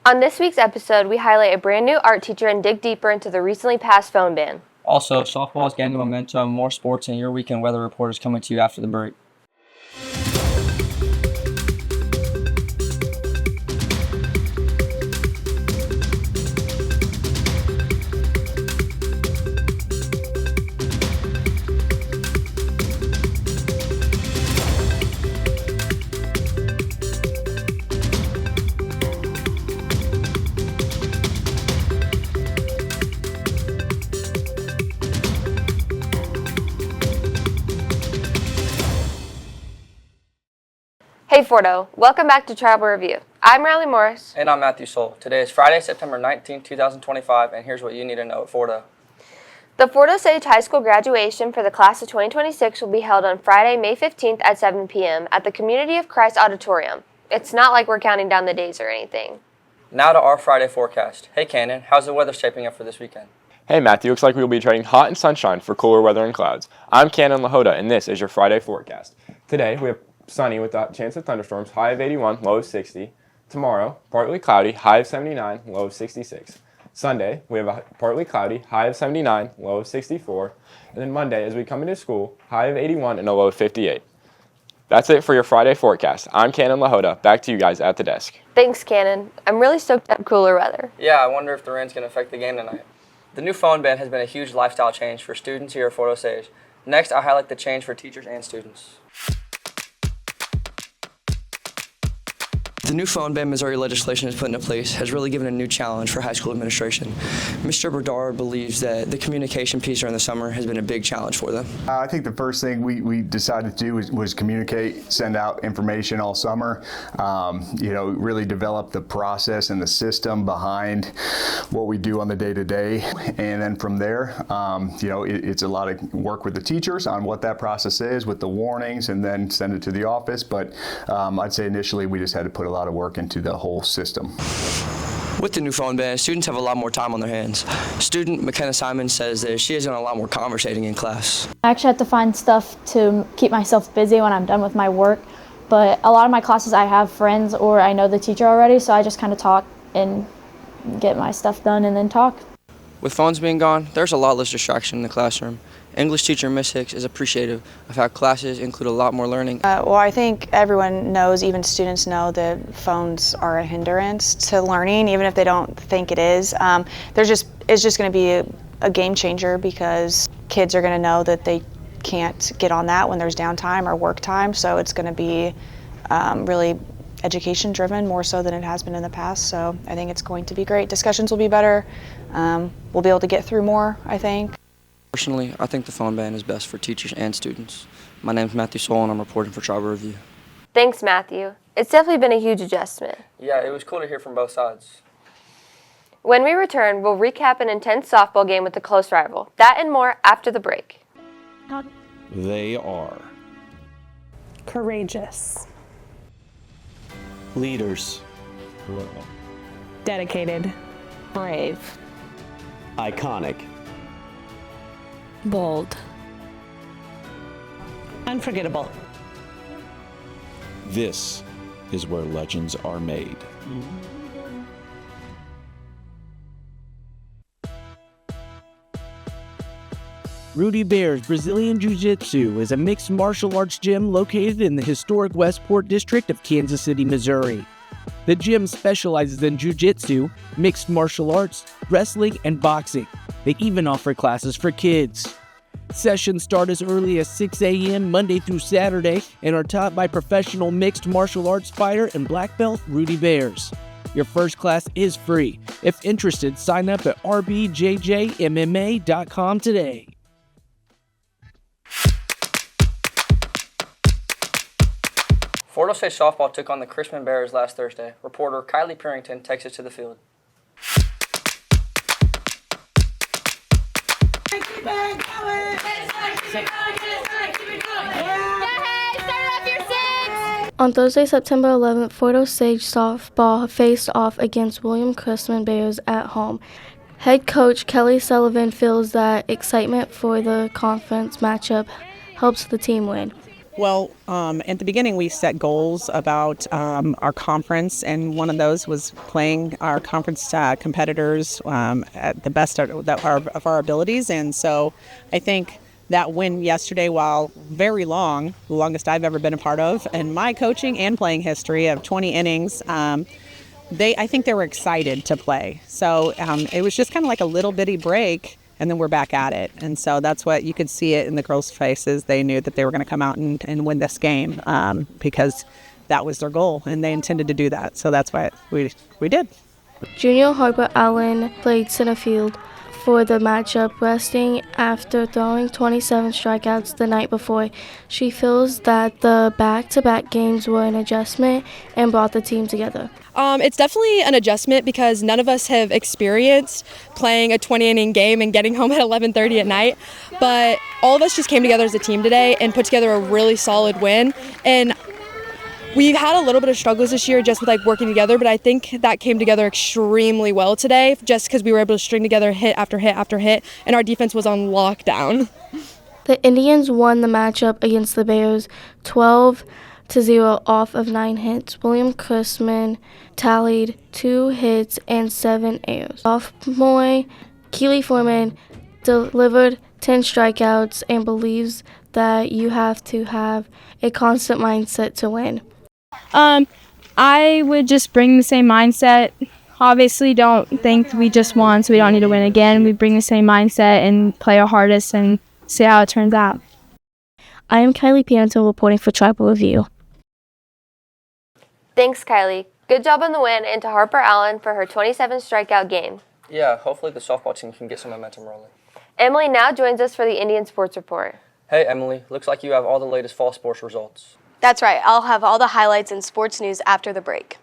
On this week's episode, we highlight a brand new art teacher and dig deeper into the recently passed phone ban. Also, softball is gaining momentum, more sports, and your weekend weather report is coming to you after the break. Hey Fordo, welcome back to Tribal Review. I'm Riley Morris. And I'm Matthew Soul. Today is Friday, September 19, 2025, and here's what you need to know at Fordo. The Fort Osage High School graduation for the class of 2026 will be held on Friday, May 15th at 7 p.m. at the Community of Christ Auditorium. It's not like we're counting down the days or anything. Now to our Friday forecast. Hey Cannon, how's the weather shaping up for this weekend? Hey Matthew, looks like we will be trading hot and sunshine for cooler weather and clouds. I'm Cannon Lahota, and this is your Friday forecast. Today we have sunny with a chance of thunderstorms, high of 81, low of 60. Tomorrow, partly cloudy, high of 79, low of 66. Sunday, we have a partly cloudy, high of 79, low of 64. And then Monday, as we come into school, high of 81 and a low of 58. That's it for your Friday forecast. I'm Cannon Lahota. Back to you guys at the desk. Thanks, Cannon. I'm really stoked to have cooler weather. Yeah, I wonder if the rain's going to affect the game tonight. The new phone ban has been a huge lifestyle change for students here at Fort Osage. Next, I highlight the change for teachers and students. The new phone ban Missouri legislation has put into place has really given a new challenge for high school administration. Mr. Berdard believes that the communication piece during the summer has been a big challenge for them. I think the first thing we decided to do was communicate, send out information all summer, really develop the process and the system behind what we do on the day-to-day. And then from there, it's a lot of work with the teachers on what that process is with the warnings and then send it to the office. But I'd say initially we just had to put a lot of work into the whole system. With the new phone ban, students have a lot more time on their hands. Student McKenna Simon says that she has done a lot more conversating in class. I actually have to find stuff to keep myself busy when I'm done with my work, but a lot of my classes I have friends or I know the teacher already, so I just kind of talk and get my stuff done and then talk. With phones being gone, there's a lot less distraction in the classroom. English teacher Miss Hicks is appreciative of how classes include a lot more learning. I think everyone knows, even students know, that phones are a hindrance to learning, even if they don't think it is. It's just going to be a game changer because kids are going to know that they can't get on that when there's downtime or work time, so it's going to be really education driven more so than it has been in the past. So I think it's going to be great. Discussions will be better. We'll be able to get through more, I think. Personally, I think the phone ban is best for teachers and students. My name is Matthew Soul and I'm reporting for Tribal Review. Thanks, Matthew. It's definitely been a huge adjustment. Yeah, it was cool to hear from both sides. When we return, we'll recap an intense softball game with a close rival. That and more after the break. They are courageous, leaders, dedicated, brave, iconic, bold, unforgettable. This is where legends are made. Rudy Bear's Brazilian Jiu-Jitsu is a mixed martial arts gym located in the historic Westport district of Kansas City, Missouri. The gym specializes in jiu-jitsu, mixed martial arts, wrestling, and boxing. They even offer classes for kids. Sessions start as early as 6 a.m. Monday through Saturday and are taught by professional mixed martial arts fighter and black belt Rudy Bears. Your first class is free. If interested, sign up at rbjjmma.com today. Fort Osage softball took on the Chrisman Bears last Thursday. Reporter Kylie Purington takes us to the field. On Thursday, September 11th, Fort Osage softball faced off against William Chrisman Bears at home. Head coach Kelly Sullivan feels that excitement for the conference matchup helps the team win. Well, at the beginning, we set goals about our conference, and one of those was playing our conference competitors at the best of our abilities. And so I think that win yesterday, while very long, the longest I've ever been a part of, in my coaching and playing history of 20 innings, I think they were excited to play. So it was just kind of like a little bitty break, and then we're back at it. And so that's what you could see it in the girls' faces. They knew that they were going to come out and win this game because that was their goal, and they intended to do that. So that's what we did. Junior Harper Allen played center field for the matchup, resting after throwing 27 strikeouts the night before. She feels that the back-to-back games were an adjustment and brought the team together. It's definitely an adjustment because none of us have experienced playing a 20-inning game and getting home at 11:30 at night. But all of us just came together as a team today and put together a really solid win. And we've had a little bit of struggles this year just with working together, but I think that came together extremely well today just because we were able to string together hit after hit after hit, and our defense was on lockdown. The Indians won the matchup against the Bears 12-0 off of 9 hits. William Chrisman tallied 2 hits and 7 errors. Sophomore Keely Foreman delivered 10 strikeouts and believes that you have to have a constant mindset to win. I would just bring the same mindset. Obviously, don't think we just won, so we don't need to win again. We bring the same mindset and play our hardest and see how it turns out. I am Kylie Pianto reporting for Tribal Review. Thanks, Kylie. Good job on the win, and to Harper Allen for her 27 strikeout game. Yeah, hopefully the softball team can get some momentum rolling. Emily now joins us for the Indian Sports Report. Hey, Emily, looks like you have all the latest fall sports results. That's right. I'll have all the highlights and sports news after the break.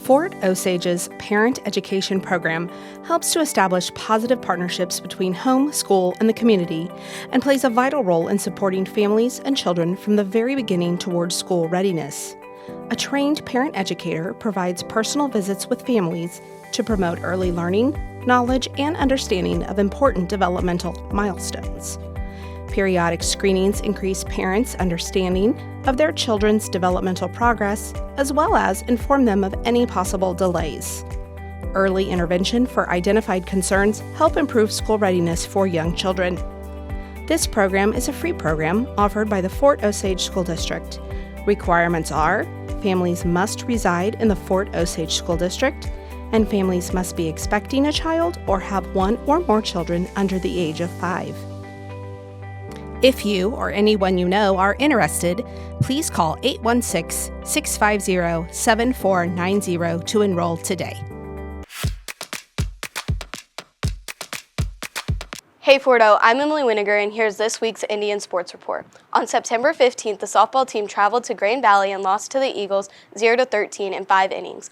Fort Osage's Parent Education Program helps to establish positive partnerships between home, school, and the community, and plays a vital role in supporting families and children from the very beginning towards school readiness. A trained parent educator provides personal visits with families to promote early learning, knowledge, and understanding of important developmental milestones. Periodic screenings increase parents' understanding of their children's developmental progress, as well as inform them of any possible delays. Early intervention for identified concerns help improve school readiness for young children. This program is a free program offered by the Fort Osage School District. Requirements are: families must reside in the Fort Osage School District, and families must be expecting a child or have one or more children under the age of 5. If you or anyone you know are interested, please call 816-650-7490 to enroll today. Hey Fordo, I'm Emily Winiger, and here's this week's Indian Sports Report. On September 15th, the softball team traveled to Grain Valley and lost to the Eagles 0-13 in 5 innings.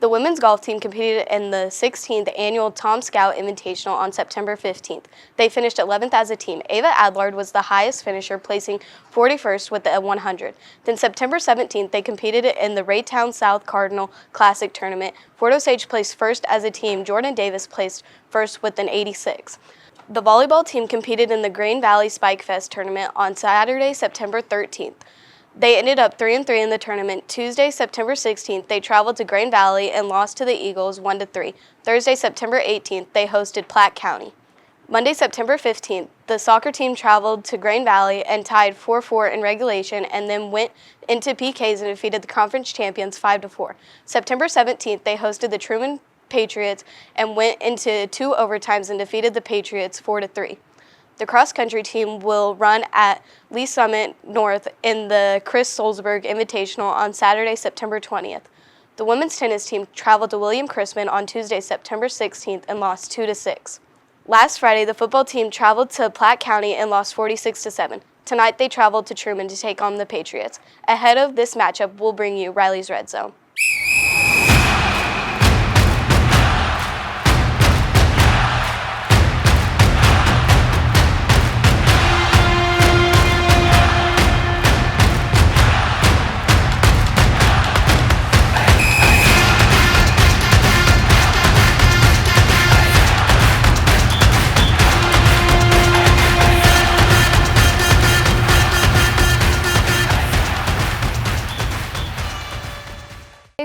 The women's golf team competed in the 16th annual Tom Scout Invitational on September 15th. They finished 11th as a team. Ava Adlard was the highest finisher, placing 41st with the 100. Then September 17th, they competed in the Raytown South Cardinal Classic Tournament. Fort Osage placed first as a team. Jordan Davis placed first with an 86. The volleyball team competed in the Grain Valley Spike Fest tournament on Saturday, September 13th. They ended up 3-3 in the tournament. Tuesday, September 16th, they traveled to Grain Valley and lost to the Eagles 1-3. Thursday, September 18th, they hosted Platte County. Monday, September 15th, the soccer team traveled to Grain Valley and tied 4-4 in regulation, and then went into PKs and defeated the conference champions 5-4. September 17th, they hosted the Truman Patriots and went into 2 overtimes and defeated the Patriots 4-3. The cross-country team will run at Lee Summit North in the Chris Solzberg Invitational on Saturday, September 20th. The women's tennis team traveled to William Chrisman on Tuesday, September 16th and lost 2-6. Last Friday, the football team traveled to Platte County and lost 46-7. Tonight, they traveled to Truman to take on the Patriots. Ahead of this matchup, we'll bring you Riley's Red Zone.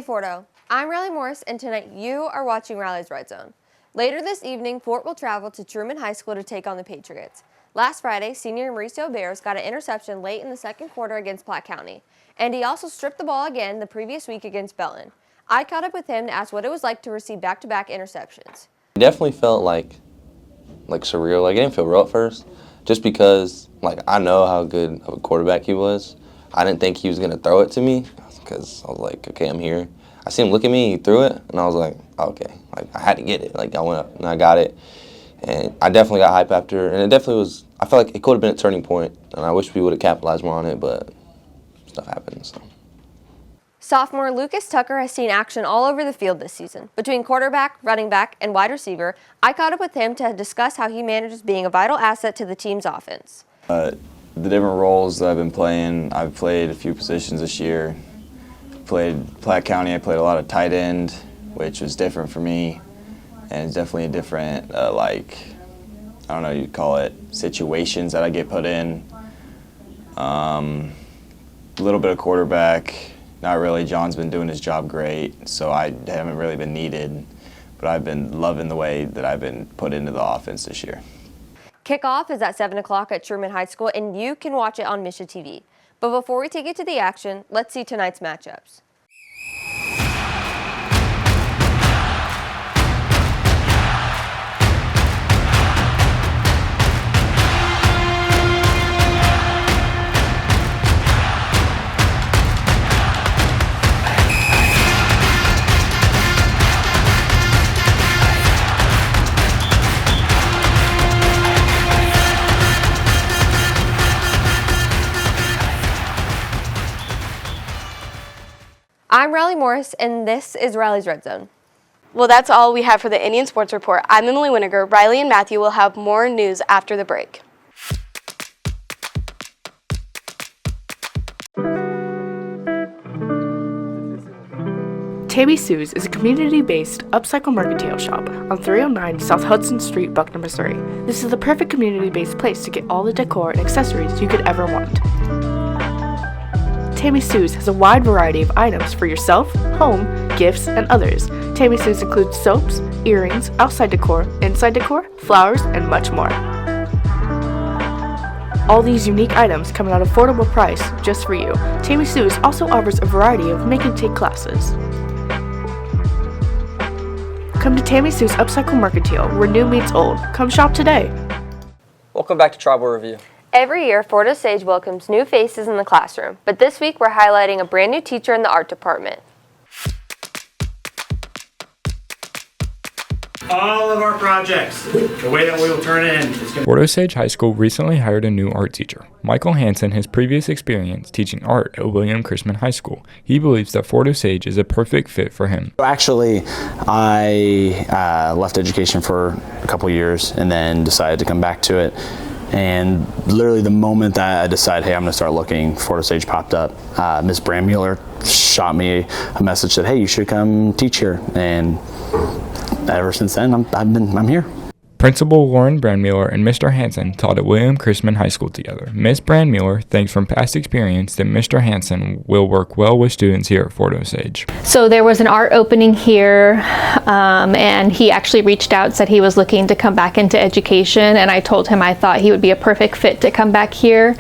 Hey Fordo, I'm Riley Morris, and tonight you are watching Riley's Red Zone. Later this evening, Fort will travel to Truman High School to take on the Patriots. Last Friday, senior Mauricio Bears got an interception late in the second quarter against Platte County, and he also stripped the ball again the previous week against Belton. I caught up with him to ask what it was like to receive back-to-back interceptions. It definitely felt like surreal. Like, it didn't feel real at first, just because I know how good of a quarterback he was. I didn't think he was gonna throw it to me because I was like, okay, I'm here. I see him look at me, he threw it, and I was like, okay. I had to get it. I went up and I got it, and I definitely got hype after. And it definitely was. I felt like it could have been a turning point, and I wish we would have capitalized more on it, but stuff happens. So. Sophomore Lucas Tucker has seen action all over the field this season. Between quarterback, running back, and wide receiver, I caught up with him to discuss how he manages being a vital asset to the team's offense. The different roles that I've been playing, I've played a few positions this year. Played Platte County, I played a lot of tight end, which was different for me, and it's definitely a different, I don't know, you'd call it situations that I get put in. A little bit of quarterback, not really. John's been doing his job great, so I haven't really been needed, but I've been loving the way that I've been put into the offense this year. Kickoff is at 7 o'clock at Truman High School, and you can watch it on Misha TV. But before we take it to the action, let's see tonight's matchups. I'm Riley Morris, and this is Riley's Red Zone. Well, that's all we have for the Indian Sports Report. I'm Emily Winiger. Riley and Matthew will have more news after the break. Tammy Sue's is a community-based upcycle mercantile shop on 309 South Hudson Street, Buckner, Missouri. This is the perfect community-based place to get all the decor and accessories you could ever want. Tammy Sue's has a wide variety of items for yourself, home, gifts, and others. Tammy Sue's includes soaps, earrings, outside decor, inside decor, flowers, and much more. All these unique items come at an affordable price just for you. Tammy Sue's also offers a variety of make and take classes. Come to Tammy Sue's Upcycle Mercantile, where new meets old. Come shop today. Welcome back to Tribal Review. Every year, Fort Osage welcomes new faces in the classroom, but this week we're highlighting a brand new teacher in the art department. All of our projects, the way that we will turn in is going Fort Osage High School recently hired a new art teacher. Michael Hansen has previous experience teaching art at William Chrisman High School. He believes that Fort Osage is a perfect fit for him. Actually, I left education for a couple years and then decided to come back to it. And literally the moment that I decided, hey, I'm going to start looking, Fort Osage popped up. Ms. Brandmuller shot me a message that, hey, you should come teach here. And ever since then, I'm here. Principal Lauren Brandmuller and Mr. Hansen taught at William Chrisman High School together. Ms. Brandmuller thinks from past experience that Mr. Hansen will work well with students here at Fort Osage. So there was an art opening here, and he actually reached out, said he was looking to come back into education, and I told him I thought he would be a perfect fit to come back here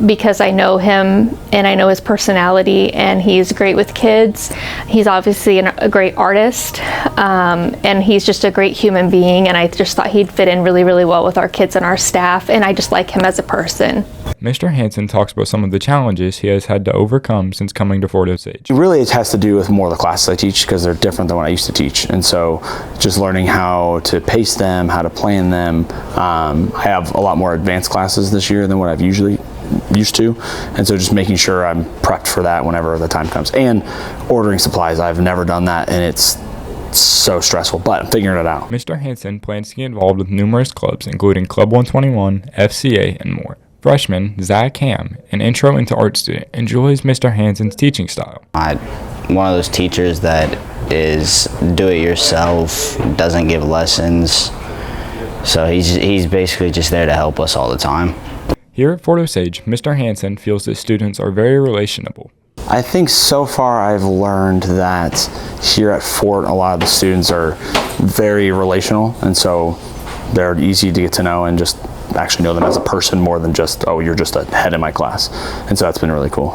because I know him and I know his personality, and he's great with kids. He's obviously a great artist, and he's just a great human being, and I just thought he'd fit in really, really well with our kids and our staff, and I just like him as a person. Mr. Hansen talks about some of the challenges he has had to overcome since coming to Fort Osage. Really, it has to do with more of the classes I teach because they're different than what I used to teach. And so just learning how to pace them, how to plan them. I have a lot more advanced classes this year than what I've usually used to. And so just making sure I'm prepped for that whenever the time comes. And ordering supplies, I've never done that, and it's so stressful, but I'm figuring it out. Mr. Hansen plans to get involved with numerous clubs, including Club 121, FCA, and more. Freshman Zach Ham, an intro into art student, enjoys Mr. Hansen's teaching style. I'm one of those teachers that is do-it-yourself, doesn't give lessons, so he's basically just there to help us all the time. Here at Fort Osage, Mr. Hansen feels that students are very relationable. I think so far I've learned that here at Fort, a lot of the students are very relational, and so they're easy to get to know and just actually know them as a person more than just, oh, you're just a head in my class. And so that's been really cool.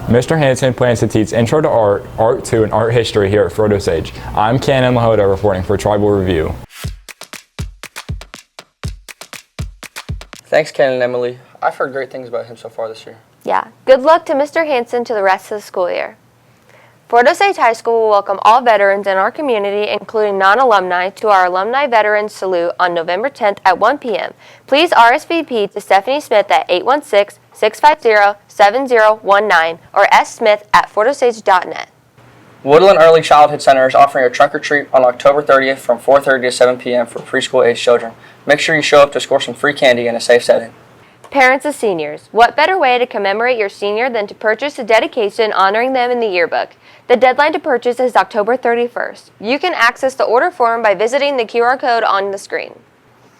Mr. Hanson plans to teach Intro to Art, Art 2, and Art History here at Fort Osage. I'm Cannon Lahota reporting for Tribal Review. Thanks, Ken and Emily. I've heard great things about him so far this year. Yeah. Good luck to Mr. Hanson to the rest of the school year. Fort Osage High School will welcome all veterans in our community, including non-alumni, to our Alumni Veterans Salute on November 10th at 1 p.m. Please RSVP to Stephanie Smith at 816-650-7019 or smith@fortosage.net. Woodland Early Childhood Center is offering a trunk or treat on October 30th from 4:30 to 7 p.m. for preschool-age children. Make sure you show up to score some free candy in a safe setting. Parents of seniors, what better way to commemorate your senior than to purchase a dedication honoring them in the yearbook? The deadline to purchase is October 31st. You can access the order form by visiting the QR code on the screen.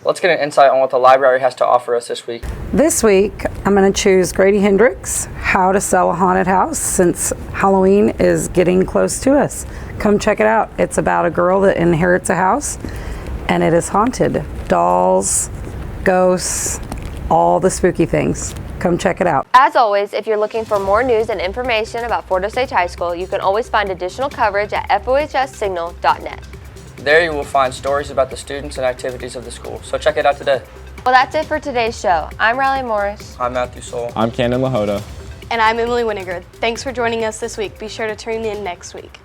Let's get an insight on what the library has to offer us this week. This week, I'm going to choose Grady Hendrix, How to Sell a Haunted House, since Halloween is getting close to us. Come check it out. It's about a girl that inherits a house, and it is haunted. Dolls, ghosts, all the spooky things. Come check it out. As always, if you're looking for more news and information about Fort Osage High School, you can always find additional coverage at fohssignal.net. There you will find stories about the students and activities of the school, so check it out today. Well, that's it for today's show. I'm Riley Morris. I'm Matthew Soul. I'm Cannon Lahota. And I'm Emily Winiger. Thanks for joining us this week. Be sure to tune in next week.